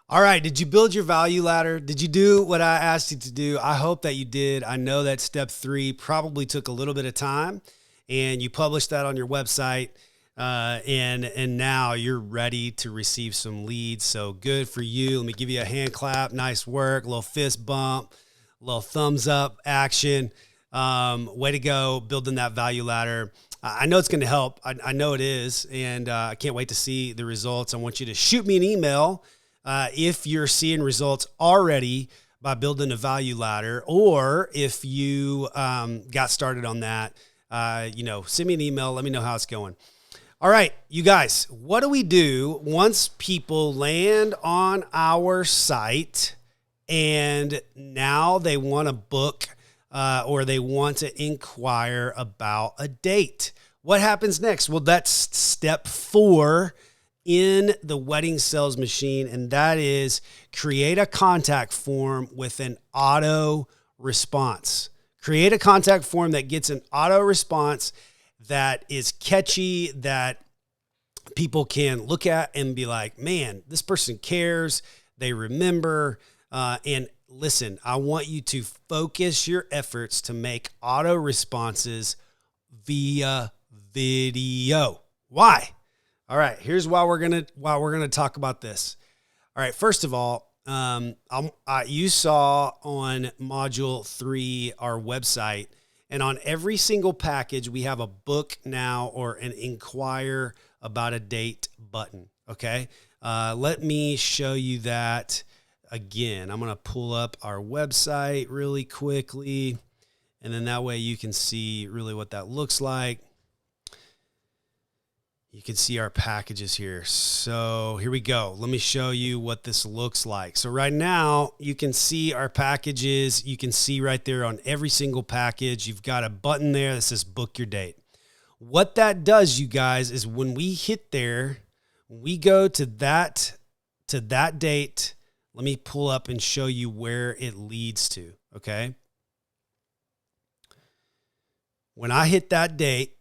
All right. Did you build your value ladder? Did you do what I asked you to do? I hope that you did. I know that step 3 probably took a little bit of time, and you published that on your website. And now you're ready to receive some leads. So good for you. Let me give you a hand clap. Nice work. A little fist bump, a little thumbs up action. Way to go building that value ladder. I know it's going to help. I know it is. And I can't wait to see the results. I want you to shoot me an email if you're seeing results already by building a value ladder, or if you got started on that, send me an email. Let me know how it's going. All right, you guys, what do we do once people land on our site and now they want to book or they want to inquire about a date? What happens next? Well, that's step 4 in the wedding sales machine, and that is create a contact form with an auto response. Create a contact form that gets an auto response that is catchy, that people can look at and be like, man, this person cares. They remember. And listen, I want you to focus your efforts to make auto responses via video. Why? All right, here's why we're gonna talk about this. All right, first of all, you saw on module 3 our website, and on every single package we have a book now or an inquire about a date button. Okay, let me show you that again. I'm gonna pull up our website really quickly, and then that way you can see really what that looks like. You can see our packages here. So here we go. Let me show you what this looks like. So right now you can see our packages. You can see right there on every single package, you've got a button there that says book your date. What that does, you guys, is when we hit there, we go to that date. Let me pull up and show you where it leads to. Okay. When I hit that date,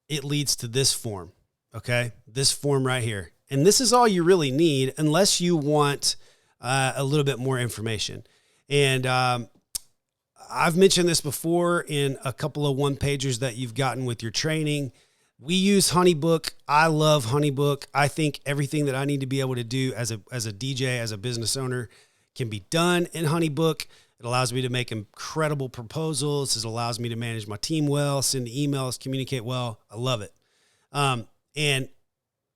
it leads to this form. Okay, this form right here. And this is all you really need unless you want a little bit more information. And I've mentioned this before in a couple of one-pagers that you've gotten with your training. We use Honeybook. I love Honeybook. I think everything that I need to be able to do as a DJ, as a business owner, can be done in Honeybook. It allows me to make incredible proposals. It allows me to manage my team well, send emails, communicate well. I love it. And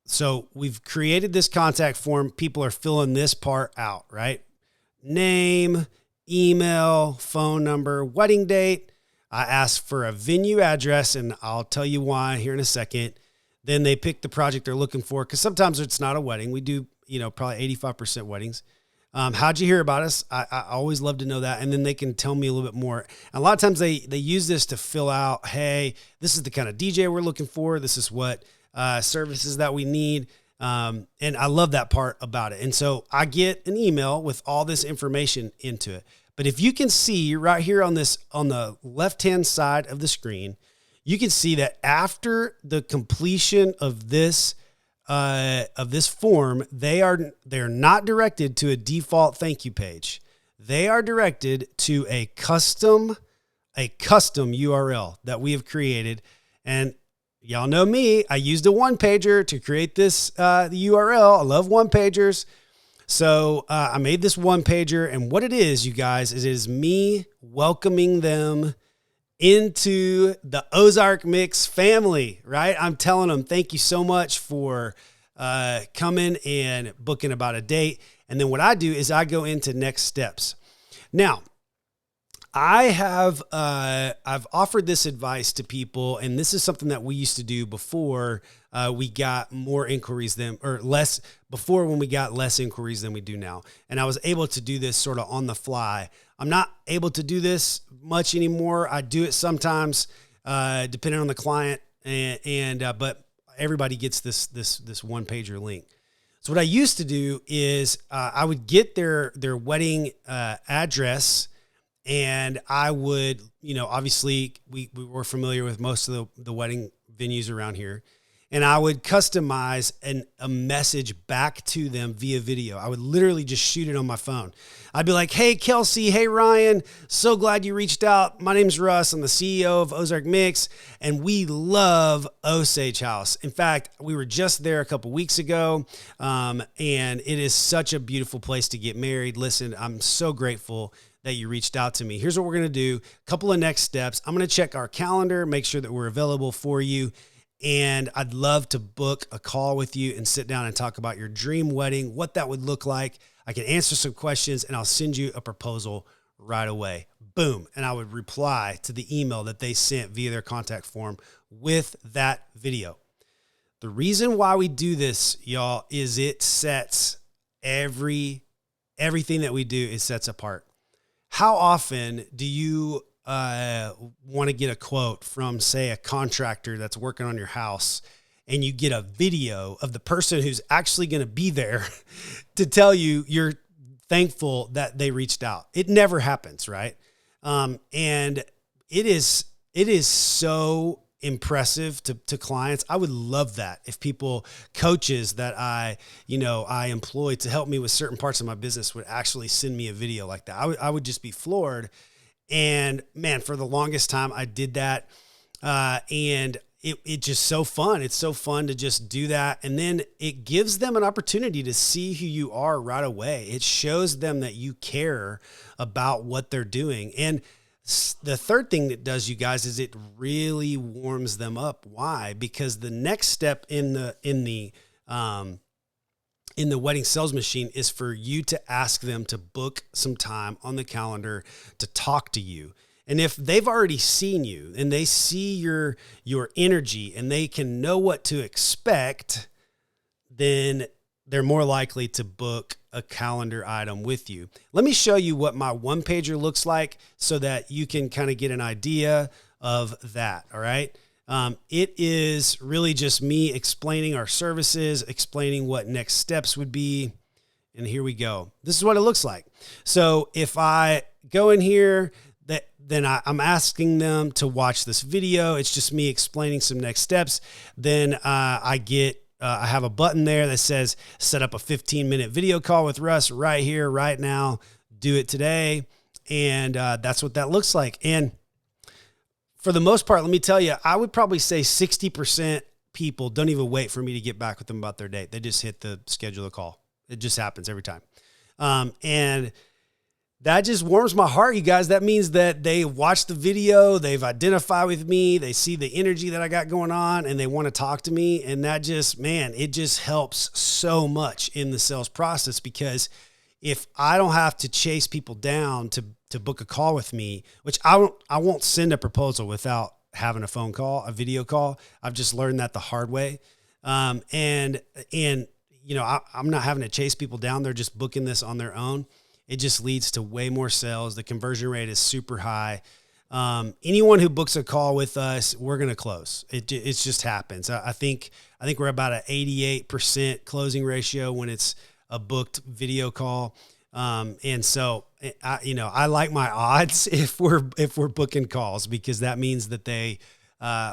so we've created this contact form. People are filling this part out, right? Name, email, phone number, wedding date. I ask for a venue address, and I'll tell you why here in a second. Then they pick the project they're looking for, because sometimes it's not a wedding. We do, probably 85% weddings. How'd you hear about us? I always love to know that. And then they can tell me a little bit more. And a lot of times they use this to fill out, hey, this is the kind of DJ we're looking for. This is what services that we need. And I love that part about it. And so I get an email with all this information into it. But if you can see right here on the left-hand side of the screen, you can see that after the completion of this form, they're not directed to a default thank you page. They are directed to a custom URL that we have created. And y'all know me, I used a one-pager to create this the URL. I love one-pagers. So I made this one-pager, and what it is, you guys, is it is me welcoming them into the Ozark Mix family, right? I'm telling them, thank you so much for coming and booking about a date. And then what I do is I go into next steps. Now, I've offered this advice to people, and this is something that we used to do before we got more inquiries before when we got less inquiries than we do now. And I was able to do this sort of on the fly. I'm not able to do this much anymore. I do it sometimes, depending on the client, but everybody gets this one pager link. So what I used to do is I would get their wedding address, and I would, obviously we were familiar with most of the wedding venues around here. and I would customize a message back to them via video. I would literally just shoot it on my phone. I'd be like, hey, Kelsey, hey, Ryan, so glad you reached out. My name's Russ. I'm the CEO of Ozark Mix, and we love Osage House. In fact, we were just there a couple weeks ago, and it is such a beautiful place to get married. Listen, I'm so grateful that you reached out to me. Here's what we're going to do. A couple of next steps. I'm going to check our calendar, make sure that we're available for you. And I'd love to book a call with you and sit down and talk about your dream wedding, what that would look like. I can answer some questions and I'll send you a proposal right away. Boom. And I would reply to the email that they sent via their contact form with that video. The reason why we do this, y'all, is it sets everything that we do, it sets apart. How often do you want to get a quote from, say, a contractor that's working on your house, and you get a video of the person who's actually going to be there to tell you you're thankful that they reached out? It never happens, right? And it is so impressive to clients. I would love that if coaches that I employ to help me with certain parts of my business would actually send me a video like that. I would just be floored. And man, for the longest time I did that. And it just so fun. It's so fun to just do that. And then it gives them an opportunity to see who you are right away. It shows them that you care about what they're doing. And the third thing that does, you guys, is it really warms them up. Why? Because the next step in the wedding sales machine is for you to ask them to book some time on the calendar to talk to you. And if they've already seen you and they see your energy and they can know what to expect, then they're more likely to book a calendar item with you. Let me show you what my one pager looks like so that you can kind of get an idea of that. All right. It is really just me explaining our services, explaining what next steps would be. And here we go. This is what it looks like. So if I go in here, then I'm asking them to watch this video. It's just me explaining some next steps. Then I have a button there that says set up a 15-minute video call with Russ right here, right now. Do it today. And that's what that looks like. And for the most part, let me tell you, I would probably say 60% people don't even wait for me to get back with them about their date. They just hit the schedule a call. It just happens every time. And that just warms my heart, you guys. That means that they watch the video, they've identified with me, they see the energy that I got going on, and they want to talk to me. And that just, man, it just helps so much in the sales process, because if I don't have to chase people down to book a call with me, which I won't send a proposal without having a phone call, a video call. I've just learned that the hard way. I'm not having to chase people down. They're just booking this on their own. It just leads to way more sales. The conversion rate is super high. Anyone who books a call with us, we're going to close. It just happens. I think we're about an 88% closing ratio when it's a booked video call. And so I like my odds if we're booking calls, because that means that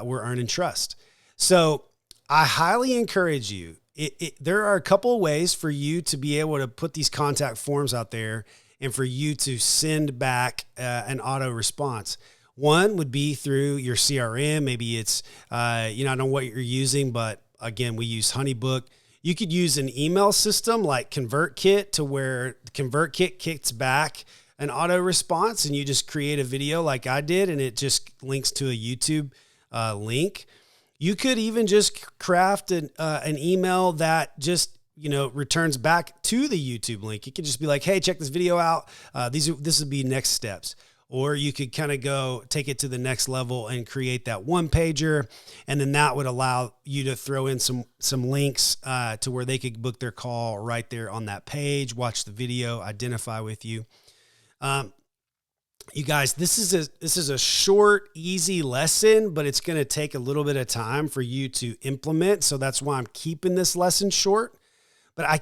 we're earning trust. So I highly encourage you. There are a couple of ways for you to be able to put these contact forms out there and for you to send back an auto response. One would be through your CRM. Maybe it's, I don't know what you're using, but again, we use Honeybook. You could use an email system like ConvertKit, to where ConvertKit kicks back an auto response and you just create a video like I did, and it just links to a YouTube link. You could even just craft an email that just, returns back to the YouTube link. You could just be like, hey, check this video out. This would be next steps. Or you could kind of take it to the next level and create that one pager. And then that would allow you to throw in some links to where they could book their call right there on that page, watch the video, identify with you. You guys, this is a short, easy lesson, but it's going to take a little bit of time for you to implement. So that's why I'm keeping this lesson short. But I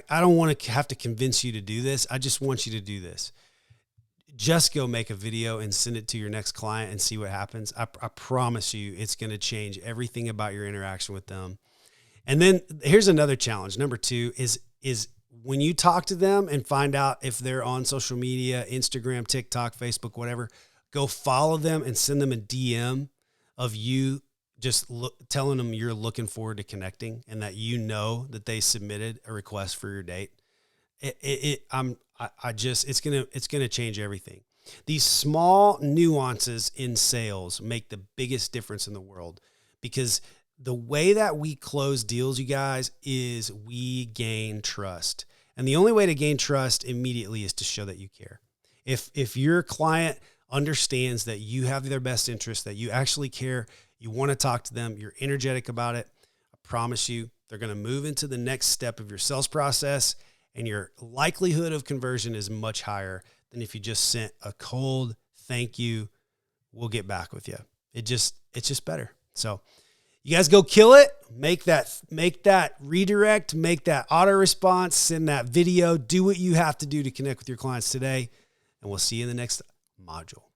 don't want to have to convince you to do this. I just want you to do this. just go make a video and send it to your next client and see what happens. I promise you, it's going to change everything about your interaction with them. And then here's another challenge. Number 2 is when you talk to them and find out if they're on social media, Instagram, TikTok, Facebook, whatever, go follow them and send them a DM of you just telling them you're looking forward to connecting and that you know that they submitted a request for your date. It's gonna change everything. These small nuances in sales make the biggest difference in the world, because the way that we close deals, you guys, is we gain trust. And the only way to gain trust immediately is to show that you care. If your client understands that you have their best interest, that you actually care, you want to talk to them, you're energetic about it, I promise you, they're going to move into the next step of your sales process, and your likelihood of conversion is much higher than if you just sent a cold thank you, we'll get back with you. It's just better. So you guys go kill it, make that redirect, make that auto response, send that video, do what you have to do to connect with your clients today, and we'll see you in the next module.